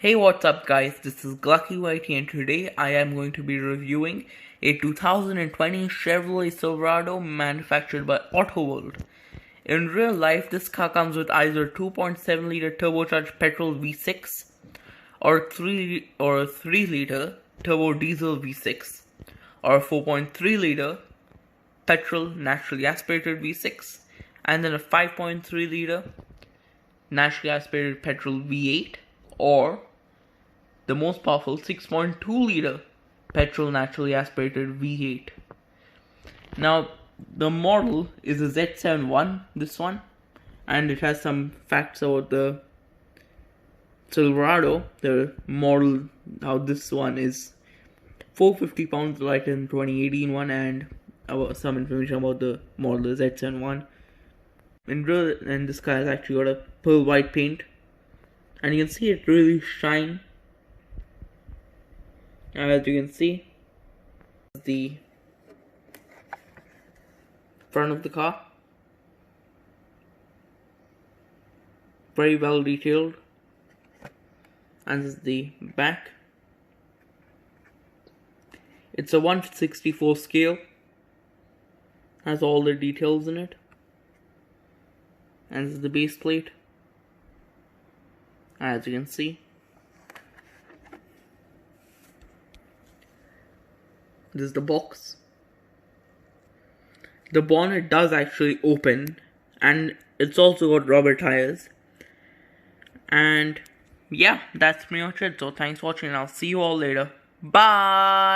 Hey, what's up guys, this is Glucky Whitey and today I am going to be reviewing a 2020 Chevrolet Silverado manufactured by AutoWorld. In real life, this car comes with either 2.7 liter turbocharged petrol V6 or 3 liter turbo diesel V6 or 4.3 liter petrol naturally aspirated V6 and then a 5.3 liter naturally aspirated petrol V8 or the most powerful 6.2 liter petrol naturally aspirated V8. Now, the model is a Z71, this one, and it has some facts about the Silverado. The model, how this one is 450 pounds lighter than 2018 one, and about some information about the model Z71. And this car has actually got a pearl white paint, and you can see it really shine. As you can see, the front of the car, very well detailed, and this is the back. It's a 1/64 scale, has all the details in it, and this is the base plate, as you can see. This is the box. The bonnet does actually open, and it's also got rubber tires. And yeah, that's pretty much it. So thanks for watching, and I'll see you all later. Bye!